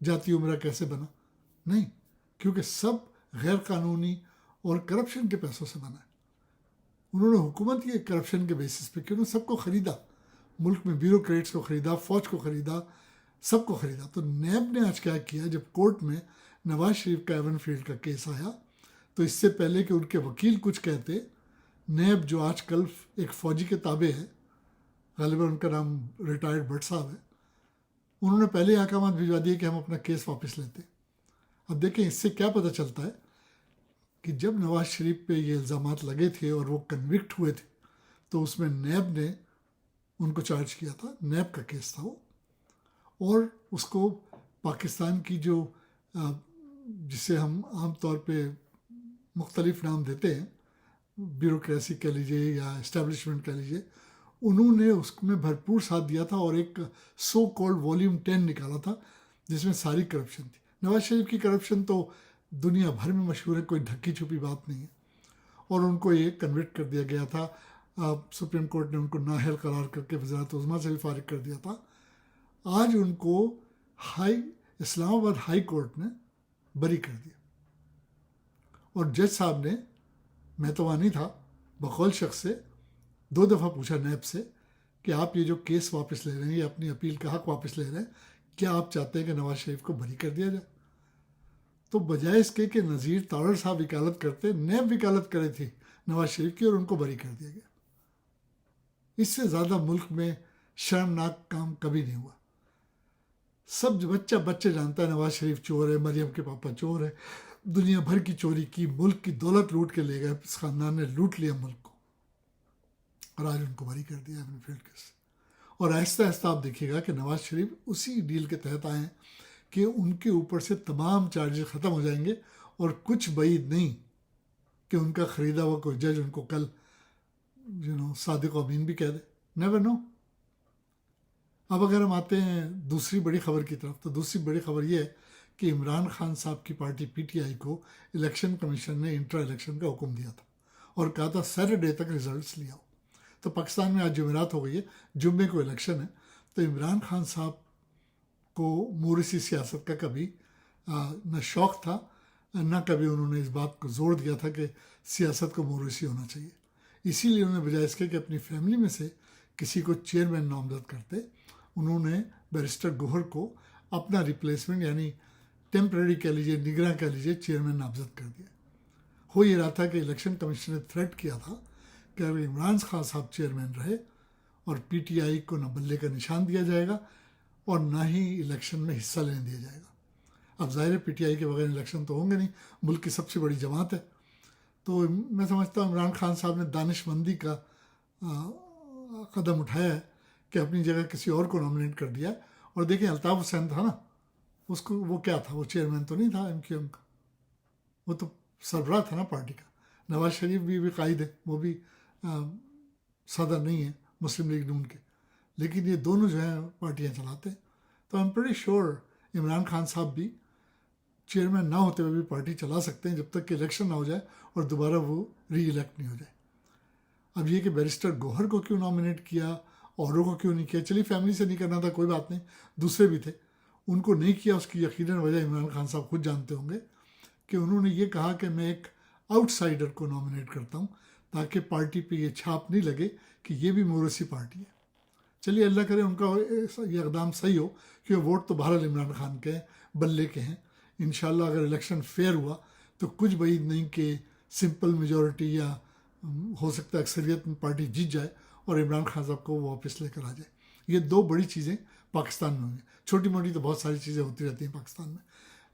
جاتی عمرہ کیسے بنا؟ نہیں، کیونکہ سب غیر قانونی اور کرپشن کے پیسوں سے بنا ہے. انہوں نے حکومت کی کرپشن کے بیسس پہ کہ انہوں نے سب کو خریدا، ملک میں بیوروکریٹس کو خریدا، فوج کو خریدا، سب کو خریدا. تو نیب نے آج کیا کیا، جب کورٹ میں نواز شریف کا ایون فیلڈ کا کیس آیا تو اس سے پہلے کہ ان کے وکیل کچھ کہتے، نیب جو آج کل ایک فوجی کے تابع ہے، غالباً ان کا نام ریٹائرڈ بٹ صاحب ہے، انہوں نے پہلے احکامات بھجوا دیے کہ ہم اپنا کیس واپس لیتے. اب دیکھیں اس سے کیا پتہ چلتا ہے کہ جب نواز شریف پہ یہ الزامات لگے تھے اور وہ کنوکٹ ہوئے تھے تو اس میں نیب نے ان کو چارج کیا تھا، نیب کا کیس تھا وہ، اور اس کو پاکستان کی جو جسے ہم عام طور پہ مختلف نام دیتے ہیں، بیوروکریسی کہہ لیجیے یا اسٹیبلشمنٹ کہہ لیجیے، انہوں نے اس میں بھرپور ساتھ دیا تھا اور ایک سو کالڈ والیوم 10 نکالا تھا جس میں ساری کرپشن تھی. نواز شریف کی کرپشن تو دنیا بھر میں مشہور ہے، کوئی ڈھکی چھپی بات نہیں ہے، اور ان کو یہ کنوکٹ کر دیا گیا تھا. سپریم کورٹ نے ان کو نااہل قرار کر کے وزارت عظمیٰ سے بھی فارغ کر دیا تھا. آج ان کو اسلام آباد ہائی کورٹ نے بری کر دیا، اور جج صاحب نے، میں تو وہاں نہیں تھا، بقول شخص سے 2 دفعہ پوچھا نیب سے کہ آپ یہ جو کیس واپس لے رہے ہیں، یہ اپنی اپیل کا حق واپس لے رہے ہیں، کیا آپ چاہتے ہیں کہ نواز شریف کو بری کر دیا جائے؟ تو بجائے اس کے کہ نذیر تاوڑ صاحب وکالت کرتے، نیب وکالت کرے تھی نواز شریف کی اور ان کو بری کر دیا گیا. اس سے زیادہ ملک میں شرمناک کام کبھی نہیں ہوا. سب بچہ جانتا ہے نواز شریف چور ہے، مریم کے پاپا چور ہے، دنیا بھر کی چوری کی، ملک کی دولت لوٹ کے لے گئے، اس خاندان نے لوٹ لیا ملک کو، اور آج ان کو بری کر دیا ایون فیلڈ کیس. اور آہستہ آہستہ آپ دیکھیے گا کہ نواز شریف اسی ڈیل کے تحت آئے ہیں کہ ان کے اوپر سے تمام چارجز ختم ہو جائیں گے، اور کچھ بعید نہیں کہ ان کا خریدا ہوا کوئی جج ان کو کل صادق و امین بھی کہہ دے. Never know. اب اگر ہم آتے ہیں دوسری بڑی خبر کی طرف، تو دوسری بڑی خبر یہ ہے کہ عمران خان صاحب کی پارٹی پی ٹی آئی کو الیکشن کمیشن نے انٹرا الیکشن کا حکم دیا تھا اور کہا تھا سیٹرڈے تک ریزلٹس لے آؤ. تو پاکستان میں آج جمعرات ہو گئی ہے، جمعے کو الیکشن ہے. تو عمران خان صاحب کو موروثی سیاست کا کبھی نہ شوق تھا، نہ کبھی انہوں نے اس بات کو زور دیا تھا کہ سیاست کو موروثی ہونا چاہیے. اسی لیے انہوں نے بجائے اس کے کہ اپنی فیملی میں سے کسی کو چیئرمین نامزد کرتے، انہوں نے بیرسٹر گوہر کو اپنا ریپلیسمنٹ، یعنی ٹیمپرری کہہ لیجیے، نگراں کہہ لیجیے، چیئرمین نامزد کر دیا. ہو یہ رہا تھا کہ الیکشن کمیشن نے تھریٹ کیا تھا کہ اگر عمران خان صاحب چیئرمین رہے اور پی ٹی آئی کو نہ بلے کا نشان دیا جائے گا اور نہ ہی الیکشن میں حصہ لینے دیا جائے گا. اب ظاہر ہے پی ٹی آئی کے بغیر الیکشن تو ہوں گے نہیں، ملک کی سب سے بڑی جماعت ہے. تو میں سمجھتا ہوں عمران خان صاحب نے دانش مندی کا قدم اٹھایا ہے کہ اپنی جگہ کسی اور کو نامنیٹ کر دیا. اور دیکھیں الطاف حسین تھا نا، اس کو وہ کیا تھا، وہ چیئرمین تو نہیں تھا ایم کیو ایم کا، وہ تو سربراہ تھا نا پارٹی کا. نواز شریف بھی قائد ہے، وہ بھی صدر نہیں ہے مسلم لیگ نون کے، لیکن یہ دونوں جو ہیں پارٹیاں چلاتے ہیں. تو I am pretty sure Imran Khan صاحب بھی چیئرمین نہ ہوتے ہوئے بھی پارٹی چلا سکتے ہیں جب تک کہ الیکشن نہ ہو جائے اور دوبارہ وہ ری الیکٹ نہیں ہو جائے. اب یہ کہ بیرسٹر گوہر کو کیوں نامنیٹ کیا، اوروں کو کیوں نہیں کیا، چلیے فیملی سے نہیں کرنا تھا کوئی بات نہیں، دوسرے بھی تھے، ان کو نہیں کیا. اس کی یقیناً وجہ عمران خان صاحب خود جانتے ہوں گے کہ انہوں نے یہ کہا کہ میں ایک آؤٹ سائڈر کو نامنیٹ کرتا ہوں تاکہ پارٹی پہ یہ چھاپ نہیں لگے کہ یہ بھی موروثی پارٹی ہے. چلیے اللہ کرے ان کا یہ اقدام صحیح ہو، کہ ووٹ تو بہرحال عمران خان کے ہیں، بلے کے ہیں. انشاءاللہ اگر الیکشن فیئر ہوا تو کچھ بعید نہیں کہ سمپل میجورٹی یا ہو سکتا ہے اکثریت میں پارٹی جیت جائے اور عمران خان صاحب کو وہ واپس لے کر آ جائے. یہ 2 بڑی چیزیں پاکستان میں ہوں گی. چھوٹی موٹی تو بہت ساری چیزیں ہوتی رہتی ہیں پاکستان میں،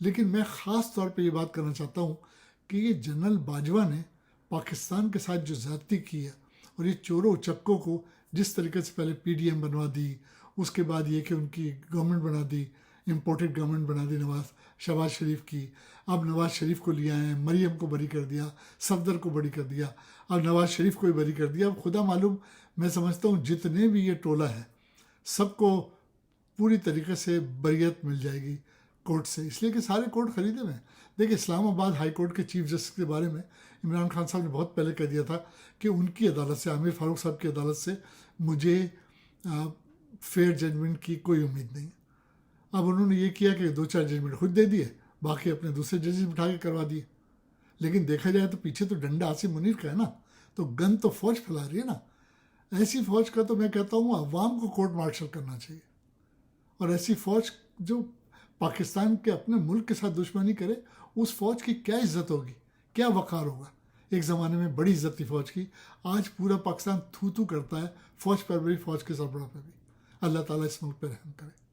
لیکن میں خاص طور پہ یہ بات کرنا چاہتا ہوں کہ یہ جنرل باجوہ نے پاکستان کے ساتھ جو زیادتی کی ہے، اور یہ چوروں اچکوں کو جس طریقے سے پہلے پی ڈی ایم بنوا دی، اس کے بعد یہ کہ ان کی گورنمنٹ بنا دی، امپورٹڈ گورنمنٹ بنا دی شہباز شریف کی. اب نواز شریف کو لے آئے ہیں، مریم کو بری کر دیا، صفدر کو بری کر دیا، اب نواز شریف کو بھی بری کر دیا. اب خدا معلوم، میں سمجھتا ہوں جتنے بھی یہ ٹولہ ہے سب کو پوری طریقے سے بریت مل جائے گی کورٹ سے، اس لیے کہ سارے کورٹ خریدے ہوئے ہیں. دیکھیں اسلام آباد ہائی کورٹ کے چیف جسٹس کے بارے میں عمران خان صاحب نے بہت پہلے کہہ دیا تھا کہ ان کی عدالت سے، عامر فاروق صاحب کی عدالت سے مجھے فیئر ججمنٹ کی کوئی امید نہیں. اب انہوں نے یہ کیا کہ 2-4 ججمنٹ خود دے دیے، باقی اپنے دوسرے ججز بٹھا کے کروا دیے. لیکن دیکھا جائے تو پیچھے تو ڈنڈا عاصم منیر کا ہے نا، تو گن تو فوج پھیلا رہی ہے نا. ایسی فوج کا تو میں کہتا ہوں عوام کو کورٹ مارشل کرنا چاہیے. اور ایسی فوج جو پاکستان کے اپنے ملک کے ساتھ دشمنی کرے، اس فوج کی کیا عزت ہوگی، کیا وقار ہوگا. ایک زمانے میں بڑی عزت تھی فوج کی، آج پورا پاکستان تھو تھو کرتا ہے فوج پر بھی، فوج کے سربراہ پر بھی. اللہ تعالیٰ اس ملک پہ رحم کرے.